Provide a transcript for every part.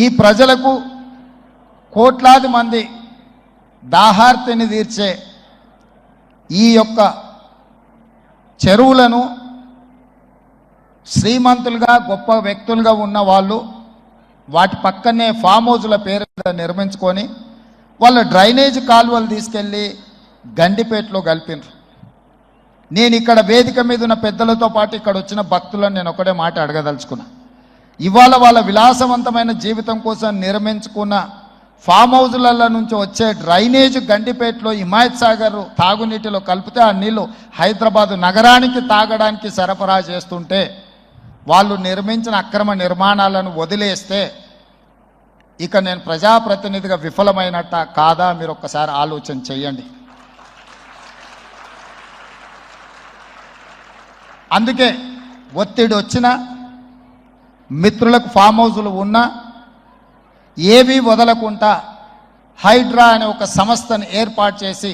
ఈ ప్రజలకు కోట్లాది మంది దాహార్తిని తీర్చే ఈ యొక్క చెరువులను శ్రీమంతులుగా గొప్ప వ్యక్తులుగా ఉన్న వాళ్ళు వాటి పక్కనే ఫామ్ హౌజ్ల పేరు నిర్మించుకొని వాళ్ళ డ్రైనేజ్ కాలువలు తీసుకెళ్ళి గండిపేటలో కలిపినారు. నేను ఇక్కడ వేదిక మీద ఉన్న పెద్దలతో పాటు ఇక్కడ వచ్చిన భక్తులను నేను ఒకటే మాట అడగదలుచుకున్నా. ఇవాళ వాళ్ళ విలాసవంతమైన జీవితం కోసం నిర్మించుకున్న ఫామ్ హౌజ్ల నుంచి వచ్చే డ్రైనేజ్ గండిపేటలో హిమాయత్ సాగర్ తాగునీటిలో కలిపితే ఆ నీళ్లు హైదరాబాదు నగరానికి తాగడానికి సరఫరా చేస్తుంటే వాళ్ళు నిర్మించిన అక్రమ నిర్మాణాలను వదిలేస్తే ఇక నేను ప్రజాప్రతినిధిగా విఫలమైనట్ట కాదా మీరు ఒక్కసారి ఆలోచన చెయ్యండి. అందుకే ఒత్తిడి వచ్చినా మిత్రులకు ఫామ్ హౌజులు ఉన్నా ఏవి వదలకుండా హైడ్రా అనే ఒక సంస్థను ఏర్పాటు చేసి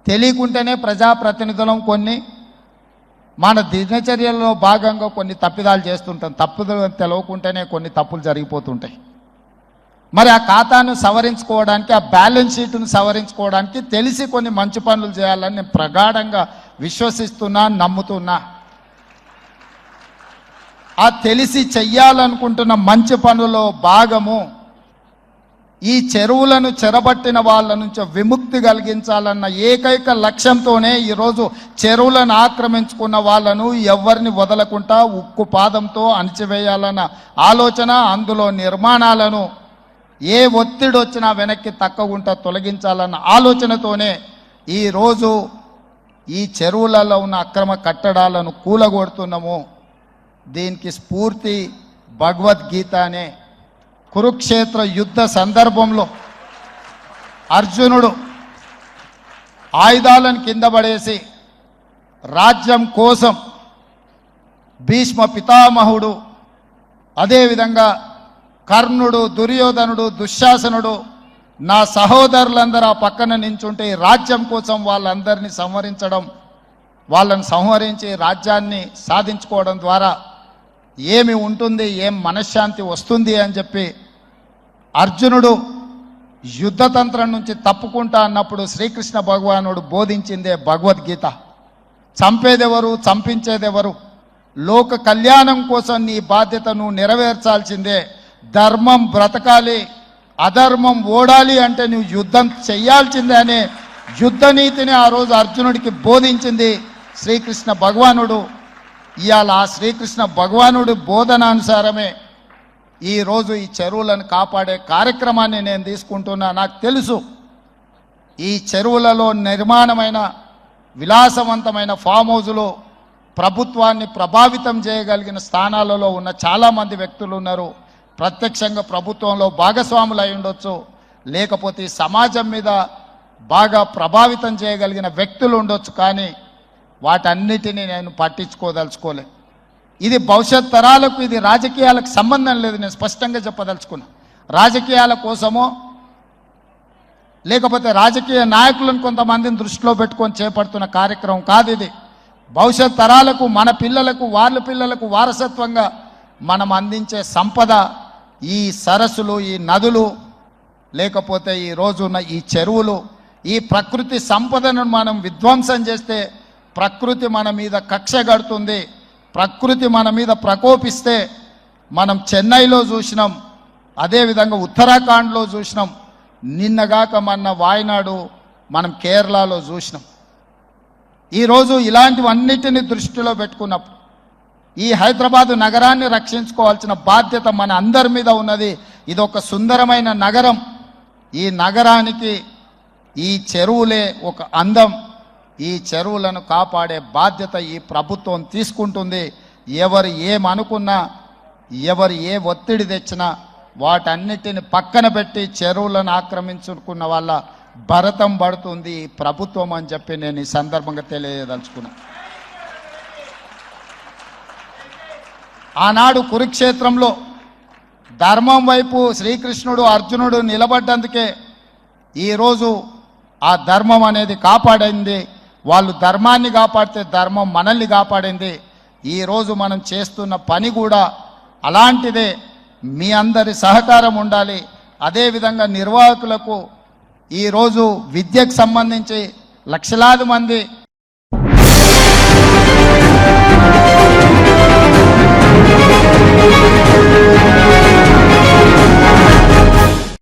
తెలియకుంటేనే ప్రజాప్రతినిధులం కొన్ని మన దినచర్యల్లో భాగంగా కొన్ని తప్పిదాలు చేస్తుంటాం. తప్పులు తెలవకుంటేనే కొన్ని తప్పులు జరిగిపోతుంటాయి. మరి ఆ ఖాతాను సవరించుకోవడానికి ఆ బ్యాలెన్స్ షీట్ను సవరించుకోవడానికి తెలిసి కొన్ని మంచి పనులు చేయాలని నేను ప్రగాఢంగా విశ్వసిస్తున్నా, నమ్ముతున్నా. ఆ తెలిసి చెయ్యాలనుకుంటున్న మంచి పనులో భాగము ఈ చెరువులను చెరబట్టిన వాళ్ళ నుంచి విముక్తి కలిగించాలన్న ఏకైక లక్ష్యంతోనే ఈరోజు చెరువులను ఆక్రమించుకున్న వాళ్ళను ఎవరిని వదలకుండా ఉక్కు పాదంతో అణిచివేయాలన్న ఆలోచన, అందులో నిర్మాణాలను ఏ ఒత్తిడి వచ్చినా వెనక్కి తక్కకుండా తొలగించాలన్న ఆలోచనతోనే ఈరోజు ఈ చెరువులలో ఉన్న అక్రమ కట్టడాలను కూలగొడుతున్నాము. దీనికి స్ఫూర్తి భగవద్గీత అనే కురుక్షేత్ర యుద్ధ సందర్భంలో అర్జునుడు ఆయుధాలను కింద పడేసి రాజ్యం కోసం భీష్మ పితామహుడు, అదేవిధంగా కర్ణుడు, దుర్యోధనుడు, దుశ్శాసనుడు నా సహోదరులందరూ ఆ పక్కన నించుంటే రాజ్యం కోసం వాళ్ళందరినీ సంహరించడం, వాళ్ళని సంహరించి రాజ్యాన్ని సాధించుకోవడం ద్వారా ఏమి ఉంటుంది, ఏం మనశ్శాంతి వస్తుంది అని చెప్పి అర్జునుడు యుద్ధతంత్రం నుంచి తప్పుకుంటా అన్నప్పుడు శ్రీకృష్ణ భగవానుడు బోధించిందే భగవద్గీత. చంపేదెవరు, చంపించేదెవరు, లోక కళ్యాణం కోసం నీ బాధ్యతను నెరవేర్చాల్సిందే. ధర్మం బ్రతకాలి, అధర్మం ఓడాలి అంటే నువ్వు యుద్ధం చెయ్యాల్సిందే అనే యుద్ధ నీతిని ఆ రోజు అర్జునుడికి బోధించింది శ్రీకృష్ణ భగవానుడు. ఇవాళ ఆ శ్రీకృష్ణ భగవానుడి బోధనానుసారమే ఈరోజు ఈ చెరువులను కాపాడే కార్యక్రమాన్ని నేను తీసుకుంటున్నా. నాకు తెలుసు ఈ చెరువులలో నిర్మాణమైన విలాసవంతమైన ఫామ్ హౌజులు ప్రభుత్వాన్ని ప్రభావితం చేయగలిగిన స్థానాలలో ఉన్న చాలామంది వ్యక్తులు ఉన్నారు. ప్రత్యక్షంగా ప్రభుత్వంలో భాగస్వాములు అయి ఉండొచ్చు, లేకపోతే సమాజం మీద బాగా ప్రభావితం చేయగలిగిన వ్యక్తులు ఉండొచ్చు. కానీ వాటన్నిటినీ నేను పట్టించుకోదలుచుకోలే. ఇది భవిష్యత్ తరాలకు, ఇది రాజకీయాలకు సంబంధం లేదు. నేను స్పష్టంగా చెప్పదలుచుకున్నా. రాజకీయాల కోసమో లేకపోతే రాజకీయ నాయకులను కొంతమందిని దృష్టిలో పెట్టుకొని చేపడుతున్న కార్యక్రమం కాదు ఇది. భవిష్యత్ తరాలకు, మన పిల్లలకు, వాళ్ళ పిల్లలకు వారసత్వంగా మనం అందించే సంపద ఈ సరస్సులు, ఈ నదులు, లేకపోతే ఈ రోజున్న ఈ చెరువులు. ఈ ప్రకృతి సంపదను మనం విధ్వంసం చేస్తే ప్రకృతి మన మీద కక్ష కడుతుంది. ప్రకృతి మన మీద ప్రకోపిస్తే మనం చెన్నైలో చూసినాం, అదేవిధంగా ఉత్తరాఖండ్లో చూసినాం, నిన్నగాక మొన్న వాయనాడు మనం కేరళలో చూసినాం. ఈరోజు ఇలాంటివన్నిటిని దృష్టిలో పెట్టుకున్నప్పుడు ఈ హైదరాబాదు నగరాన్ని రక్షించుకోవాల్సిన బాధ్యత మన అందరి మీద ఉన్నది. ఇది ఒక సుందరమైన నగరం. ఈ నగరానికి ఈ చెరువులే ఒక అందం. ఈ చెరువులను కాపాడే బాధ్యత ఈ ప్రభుత్వం తీసుకుంటుంది. ఎవరు ఏమనుకున్నా, ఎవరు ఏ ఒత్తిడి తెచ్చినా వాటన్నిటిని పక్కన పెట్టి చెరువులను ఆక్రమించుకున్న వాళ్ళ భరతం పడుతుంది ఈ ప్రభుత్వం అని చెప్పి నేను ఈ సందర్భంగా తెలియదలుచుకున్నా. ఆనాడు కురుక్షేత్రంలో ధర్మం వైపు శ్రీకృష్ణుడు, అర్జునుడు నిలబడ్డందుకే ఈరోజు ఆ ధర్మం అనేది కాపాడింది. వాళ్ళు ధర్మాన్ని కాపాడితే ధర్మం మనల్ని కాపాడింది. ఈరోజు మనం చేస్తున్న పని కూడా అలాంటిదే. మీ అందరి సహకారం ఉండాలి. అదేవిధంగా నిర్వాహకులకు ఈరోజు విద్యకు సంబంధించి లక్షలాది మంది